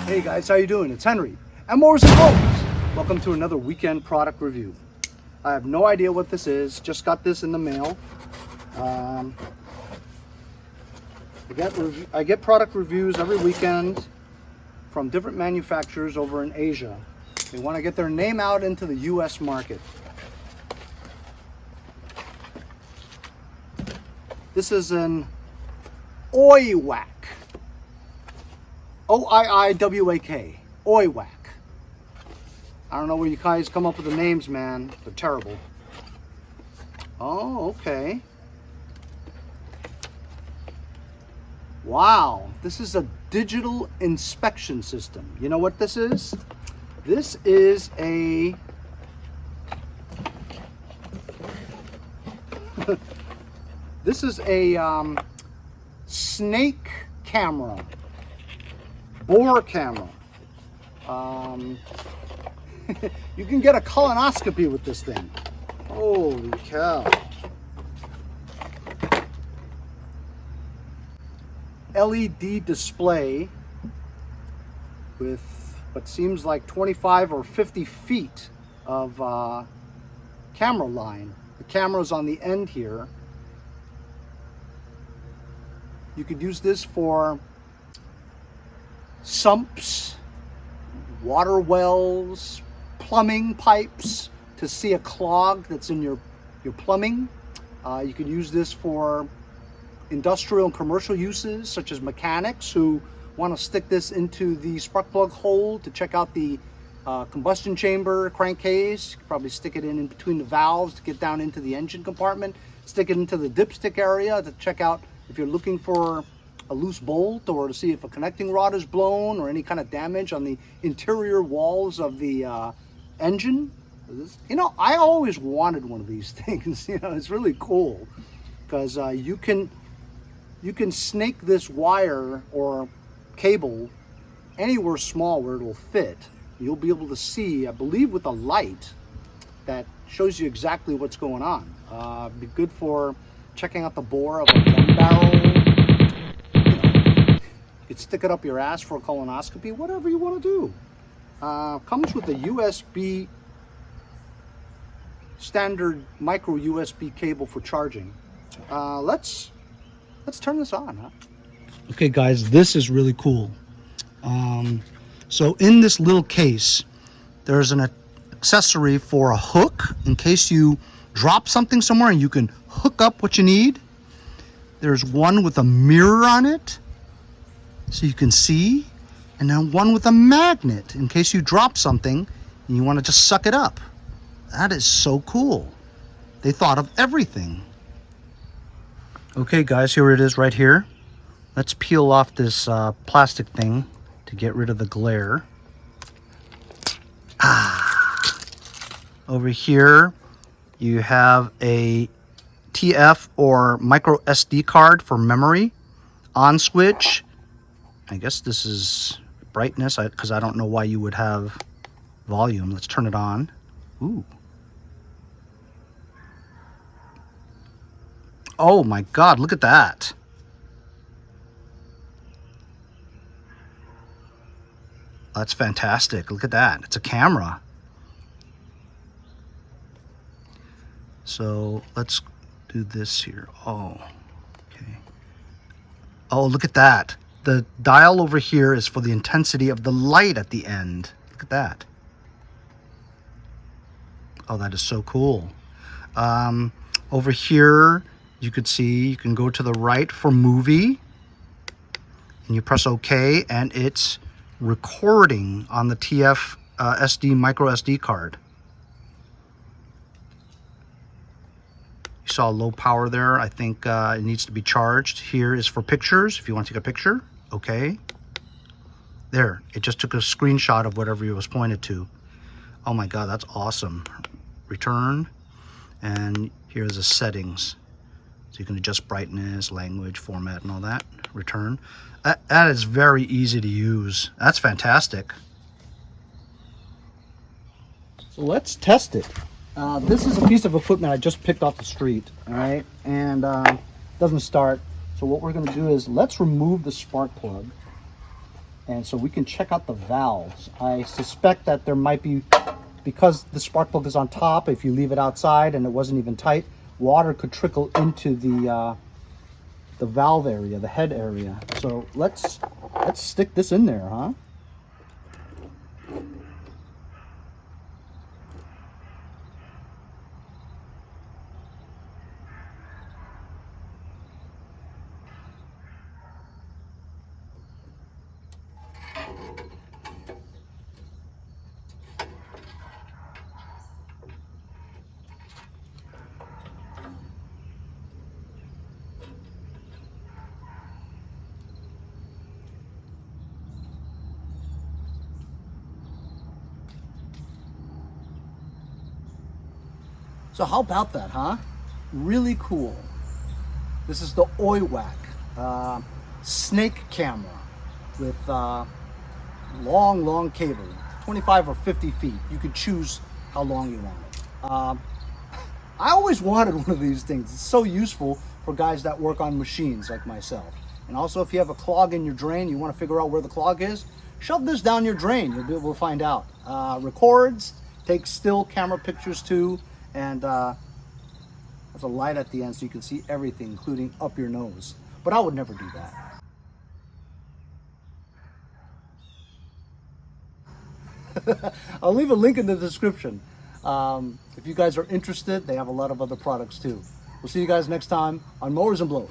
Hey guys, how you doing? It's Henry and Mowers and Mowers. Welcome to another weekend product review. I have no idea what this is. Just got this in the mail. I get product reviews every weekend from different manufacturers over in Asia. They want to get their name out into the US market. This is an Oiiwak. O-I-I-W-A-K. Oiiwak. I don't know where you guys come up with the names, man. They're terrible. Oh, okay. Wow. This is a digital inspection system. You know what this is? This is a... This is a snake camera. Bore camera. You can get a colonoscopy with this thing. Holy cow. LED display with what seems like 25 or 50 feet of camera line. The camera's on the end here. You could use this for sumps, water wells, plumbing pipes to see a clog that's in your plumbing. You could use this for industrial and commercial uses, such as mechanics who want to stick this into the spark plug hole to check out the combustion chamber crankcase. You could probably stick it in between the valves to get down into the engine compartment. Stick it into the dipstick area to check out if you're looking for a loose bolt, or to see if a connecting rod is blown or any kind of damage on the interior walls of the engine. You know, I always wanted one of these things. You know, it's really cool because you can snake this wire or cable anywhere small where it'll fit. You'll be able to see, I believe, with a light that shows you exactly what's going on. Be good for checking out the bore of a gun barrel. You could stick it up your ass for a colonoscopy, whatever you want to do. Comes with a USB, standard micro USB cable for charging. Let's turn this on, huh? Okay guys, this is really cool. So in this little case, there's an accessory for a hook in case you drop something somewhere and you can hook up what you need. There's one with a mirror on it so you can see, and then one with a magnet in case you drop something and you want to just suck it up. That is so cool. They thought of everything. Okay guys, here it is right here. Let's peel off this plastic thing to get rid of the glare. Over here you have a TF or micro SD card for memory. On switch. I guess this is brightness because I don't know why you would have volume. Let's turn it on. Ooh. Oh my God, look at that. That's fantastic. Look at that. It's a camera. So let's do this here. Oh, okay. Oh, look at that. The dial over here is for the intensity of the light at the end. Look at that. Oh, that is so cool. Over here, you could see, you can go to the right for movie. And you press OK, and it's recording on the TF SD micro SD card. You saw low power there. I think it needs to be charged. Here is for pictures, if you want to take a picture. Okay. There, it just took a screenshot of whatever it was pointed to. Oh my God, that's awesome. Return, and here's the settings. So you can adjust brightness, language, format, and all that. Return. That is very easy to use. That's fantastic. So let's test it. This is a piece of equipment I just picked off the street, all right? And doesn't start. So what we're gonna do is let's remove the spark plug. And so we can check out the valves. I suspect that there might be, because the spark plug is on top, if you leave it outside and it wasn't even tight, water could trickle into the valve area, the head area. So let's stick this in there, huh? So how about that, huh? Really cool. This is the Oiiwak snake camera with long cable, 25 or 50 feet. You could choose how long you want it. I always wanted one of these things. It's so useful for guys that work on machines like myself. And also if you have a clog in your drain, you want to figure out where the clog is, shove this down your drain. You'll be able to find out. Records, takes still camera pictures too, and there's a light at the end so you can see everything, including up your nose. But I would never do that. I'll leave a link in the description. If you guys are interested, they have a lot of other products too. We'll see you guys next time on Mowers and Blowers.